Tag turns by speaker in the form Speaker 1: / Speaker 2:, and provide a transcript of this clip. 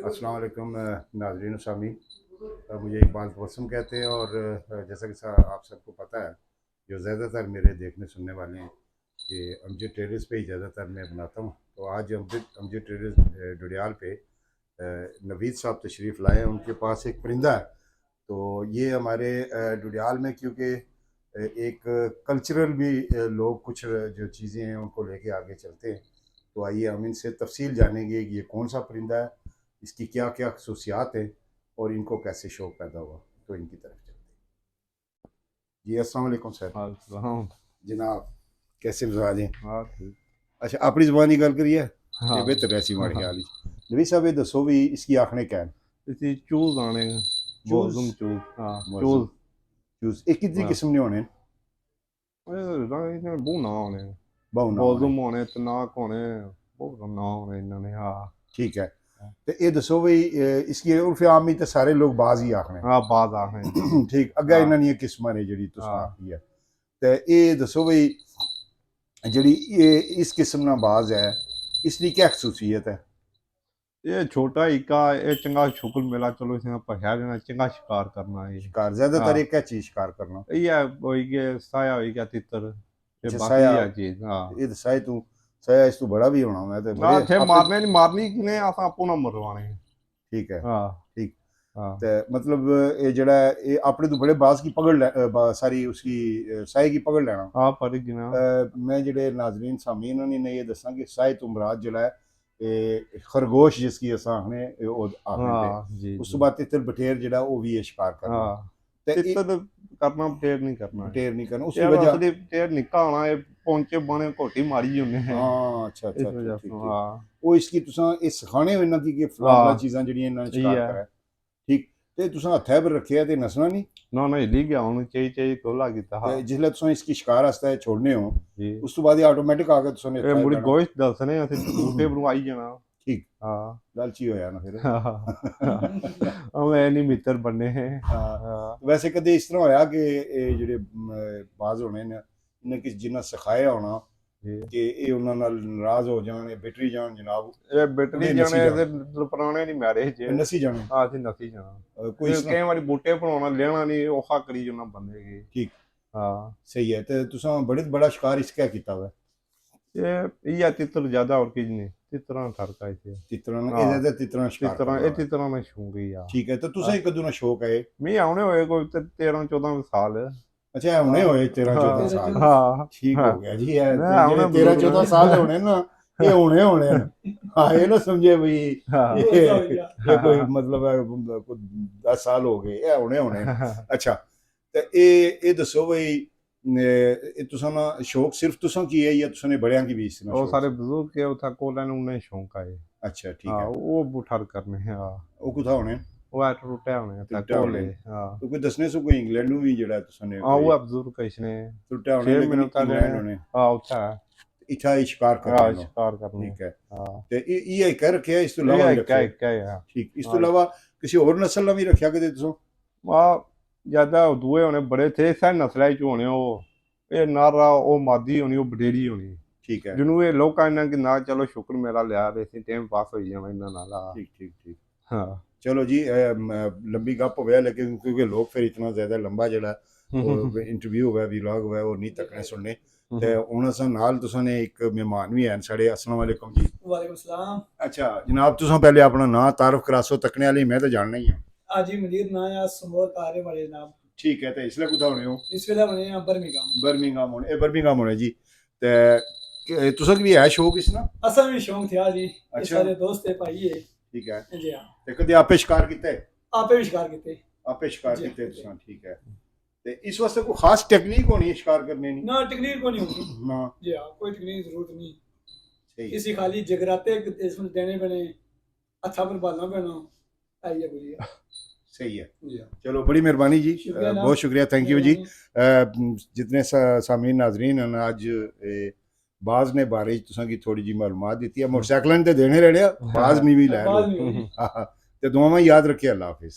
Speaker 1: अस्सलाम वालेकुम नाज़रीन सामी। मुझे इकबाल तबस्सुम कहते हैं और जैसा कि आप सबको पता है, जो ज़्यादातर मेरे देखने सुनने वाले हैं कि अमजद टेरेस पे ही ज़्यादातर मैं बनाता हूँ। तो आज अमजद टेरेस डुडियाल पे नवीद साहब तशरीफ़ लाए हैं। उनके पास एक परिंदा है। तो ये हमारे डुडियाल में क्योंकि एक कल्चरल भी लोग कुछ जो चीज़ें हैं उनको लेके आगे चलते हैं। तो आइए हम इनसे तफसील जानेंगे कि ये कौन सा परिंदा है, इसकी क्या क्या खसूसियात हैं और इनको कैसे शौक़ पैदा हुआ। तो इनकी तरफ चलते हैं। जी अस्सलाम वालेकुम सर।
Speaker 2: हाँ
Speaker 1: जनाब कैसे मिजाज हैं?
Speaker 2: ठीक।
Speaker 1: अच्छा अपनी ज़बानी गल करिए
Speaker 2: हाँ
Speaker 1: ये बेहतर ऐसी माड़ी ख्याल नबी साहब ये दसो भी इसकी आखने क्या है?
Speaker 2: इसी चूज आने
Speaker 1: चूज
Speaker 2: मौजूम चूज हाँ
Speaker 1: मौजूद
Speaker 2: चूज
Speaker 1: चूज एक कितनी
Speaker 2: हाँ
Speaker 1: किस्म ने होने?
Speaker 2: बहु ना होने
Speaker 1: बहु ना होने।
Speaker 2: मौजूम होने तनाक होने बहुत ना होने इन्होंने हाँ
Speaker 1: ठीक है। तो ये दसो भी इसकी उर्फ आमी तो सारे लोग बाज ही आखने
Speaker 2: हाँ बाज आखने
Speaker 1: ठीक अग्गे
Speaker 2: हाँ
Speaker 1: इन्होंने किस्मां ने जी तुम
Speaker 2: हाँ
Speaker 1: आखी है। तो ये दसो भी जी इस किस्म ना बाज है इसकी क्या खसूसियत है?
Speaker 2: ये छोटा इका ये चंगा शुक्र मिला चलो इसने पढ़ा देना चंगा शिकार करना ये
Speaker 1: शिकार
Speaker 2: हाँ
Speaker 1: ज़्यादातर एक क्या चीज़ शिकार करना?
Speaker 2: ये वही के साया हुई क्या तितर ये
Speaker 1: अच्छा
Speaker 2: बाकी
Speaker 1: साया
Speaker 2: ये चीज हाँ
Speaker 1: ये साया तू साया इस तू बड़ा भी होना मैं तो बड़े
Speaker 2: हाँ थे
Speaker 1: आप
Speaker 2: मारने नहीं मारनी कि नहीं आसा अपना मरवाने
Speaker 1: ठीक है
Speaker 2: हाँ
Speaker 1: ठीक।
Speaker 2: हाँ
Speaker 1: तो मतलब ये जड़ा ये अपने तो बड़े बाज की पकड़ सारी उसकी साए की पकड़ लेना।
Speaker 2: हाँ पर गिना
Speaker 1: मैं जड़े नाजरीन सामीन ने ये दसा कि साए तो मुराद जड़ा है खरगोश जिसकी अस आखने आखने थे।
Speaker 2: हाँ जी
Speaker 1: उस तो
Speaker 2: जी
Speaker 1: बाद तितर बटेर जड़ा वो भी ये शिकार करना।
Speaker 2: हाँ
Speaker 1: तो
Speaker 2: तितर करना बटेर नहीं करना है
Speaker 1: बटेर नहीं करना उसकी
Speaker 2: यार
Speaker 1: वजह।
Speaker 2: असली बटेर निक्का होना है पहुंचे बने घोटी मारी होने हैं
Speaker 1: हाँ अच्छा
Speaker 2: इस
Speaker 1: अच्छा ठीक
Speaker 2: वजह
Speaker 1: ठीक
Speaker 2: से
Speaker 1: ठीक।
Speaker 2: हाँ
Speaker 1: वो इसकी तुसा ये सिखाने हो इन्ना की फला फला
Speaker 2: हाँ
Speaker 1: चीज़ां जड़ियां इन्होंने
Speaker 2: यही
Speaker 1: शिकार
Speaker 2: है
Speaker 1: करा ठीक। ते तुसा हत्थै पर रखे ते नसना नहीं।
Speaker 2: ना हिली गया हूँ चाहिए चाहिए कोला कीता
Speaker 1: ते
Speaker 2: हाँ
Speaker 1: जिसलै तुसा इसकी शिकार आस्तै छोड़ने हो
Speaker 2: जी
Speaker 1: उस तो बाद ऑटोमेटिक आके तुसा ने
Speaker 2: ये
Speaker 1: हत्थै
Speaker 2: मुड़ी
Speaker 1: बैठना
Speaker 2: गोश्त दसने असें बूटे पर आई जाना
Speaker 1: ठीक
Speaker 2: हाँ
Speaker 1: लालची होया ना फिर
Speaker 2: हम ऐ नहीं मित्र बनने हैं
Speaker 1: हाँ
Speaker 2: हाँ
Speaker 1: वैसे कदे इस तरह होया कि जेह्ड़े बाज होने ने इन्हें किस जिन्ना सिखाया होना
Speaker 2: जी
Speaker 1: कि ये उन्हां नाल नाराज हो जान बिटरी जान जनाब
Speaker 2: ये बिटली
Speaker 1: ते नसी
Speaker 2: जाने
Speaker 1: जान
Speaker 2: ते पुराने नहीं मारे जे
Speaker 1: नसी जान
Speaker 2: हाँ असीं नसी जाना
Speaker 1: कोई इस
Speaker 2: कई
Speaker 1: तरह
Speaker 2: बारी बूटे बनाना लेना नहीं औखा करी जाना बंदे की
Speaker 1: ठीक
Speaker 2: हाँ
Speaker 1: सही है तो तुसा बड़ा शिकार इसका किया हुआ
Speaker 2: ये तितर ज्यादा और किज नहीं तितरा ठरका इसे
Speaker 1: तितरां
Speaker 2: हाँ
Speaker 1: एह्दा तितरां शिकार
Speaker 2: तितरा
Speaker 1: करना
Speaker 2: ये
Speaker 1: होया
Speaker 2: तितरा में छूंगी यार
Speaker 1: ठीक है तो तुसा
Speaker 2: हाँ
Speaker 1: कदों ना शौक है?
Speaker 2: मैं आने हुए कोई 13-14 साल
Speaker 1: अच्छा है हुने
Speaker 2: हाँ
Speaker 1: होए 13-14
Speaker 2: हाँ
Speaker 1: साल
Speaker 2: हाँ
Speaker 1: ठीक
Speaker 2: हाँ
Speaker 1: हो गया जी है
Speaker 2: मैं
Speaker 1: ते जेह्ड़े
Speaker 2: आने बुजुर्ग
Speaker 1: 13-14 साल दे होने ना ये होने न हाँ ये ना समझे भाई
Speaker 2: हाँ
Speaker 1: ये कोई
Speaker 2: हाँ
Speaker 1: मतलब है कोई 10 साल हो गए ये होने न।
Speaker 2: हाँ
Speaker 1: अच्छा ते ये दसो भाई ये तुसा ना शौक सिर्फ तुसा की है या तुसा ने बड़ियां की भी इस तरह
Speaker 2: वो
Speaker 1: शौक
Speaker 2: सारे
Speaker 1: सी?
Speaker 2: बुजुर्ग के उठा कोलन उन्हें शौक आए
Speaker 1: अच्छा ठीक
Speaker 2: हाँ
Speaker 1: है
Speaker 2: वो बुठार करने हैं हाँ
Speaker 1: वो कुथा होने
Speaker 2: वो ऐट टूटे होने था
Speaker 1: त्रुट्टा होने
Speaker 2: कोले
Speaker 1: न।
Speaker 2: हाँ
Speaker 1: तो कोई दसने सो कोई इंग्लैंड में भी जड़ा तुसा ने
Speaker 2: हाँ
Speaker 1: कोई
Speaker 2: वो बुजुर्ग किसने
Speaker 1: त्रुट्टा होने
Speaker 2: 6
Speaker 1: लेकिन
Speaker 2: महीने तक
Speaker 1: इंग्लैंड होने
Speaker 2: हाँ उठा है
Speaker 1: इत्थै ही शिकार करने
Speaker 2: हाँ
Speaker 1: नो
Speaker 2: शिकार करने
Speaker 1: ठीक है।
Speaker 2: हाँ
Speaker 1: ते इ'यै इक्कै रक्खेआ इस तो
Speaker 2: ये
Speaker 1: इलावा भी
Speaker 2: क्या
Speaker 1: रक्खे
Speaker 2: क्या है
Speaker 1: ठीक इस तो
Speaker 2: हाँ
Speaker 1: इलावा किसी होर नस्ल दा भी रक्खेआ कदे तुसें?
Speaker 2: वहाँ ज्यादा दुए होने बड़े थे सै नस्ल च होने वो ये नारा वो मादी होनी वो बडेरी होनी
Speaker 1: ठीक है
Speaker 2: ਜਿਹਨੂੰ ਇਹ ਲੋਕਾਂ ਇਹਨਾਂ ਕਿ ਨਾ ਚਲੋ ਸ਼ੁਕਰ ਮੇਲਾ ਲਿਆ ਤੇ ਅਸੀਂ ਟਾਈਮ ਪਾਸ ਹੋਈ ਜਾਣਾ ਇਹਨਾਂ ਨਾਲ
Speaker 1: ठीक ठीक ठीक।
Speaker 2: ਹਾਂ
Speaker 1: चलो जी लंबी गप होया लेकिन क्योंकि लोग फिर इतना ज़्यादा लंबा जड़ा वो इंटरव्यू होया व्लॉग होया वो नहीं तकने सुनने ते हुन असां नाल तुसां ने एक मेहमान भी हैन साढ़े अस्सलाम वालेकुम जी।
Speaker 3: वालेकुम सलाम।
Speaker 1: अच्छा जनाब तुसां पहले अपना नाम तारुफ करासो तकने आह्ली मैं तो जानना ही हां।
Speaker 3: हाजी मजीद ना या समोर कारे वाले जनाब
Speaker 1: ठीक है तो इसलै कुत्थै होने हो?
Speaker 3: इस वेले बने हैं बर्मिंघम
Speaker 1: बर्मिंघम होने बर्मिंघम होने जी ते तुसां भी है शौक इसना?
Speaker 3: असल में शौक था जी ये
Speaker 1: अच्छा
Speaker 3: सारे दोस्त है भाई है
Speaker 1: ठीक है
Speaker 3: जी हाँ
Speaker 1: ते कदे आपे शिकार कीता है?
Speaker 3: आपे भी शिकार किते
Speaker 1: आपे शिकार
Speaker 3: जी,
Speaker 1: कीते
Speaker 3: जी।
Speaker 1: तुसां ठीक है ते इस वास्ते कोई खास टेक्निक होनी है शिकार करने दी?
Speaker 3: ना टेक्निक को नहीं होगी
Speaker 1: ना
Speaker 3: जी हाँ कोई टेक्निक की जरूरत नहीं
Speaker 1: सही है
Speaker 3: इसी खाली जगराते इसमें देने बने अच्छा पर बालना पैना आइए बोलिए
Speaker 1: सही है
Speaker 3: जी हाँ
Speaker 1: चलो बड़ी मेहरबानी जी
Speaker 3: शुक्रिया जनाब।
Speaker 1: बहुत शुक्रिया थैंक यू जी जितने सामीन नाजरीन हैं आज बाज ने बारे च तुसां की थोड़ी जी मालूमात दी है मोटरसाइकिल ते देने रहने बाज नहीं भी लै लो
Speaker 3: बाद में होगी।
Speaker 1: ते दुआवां याद रखिए अल्लाह हाफिज।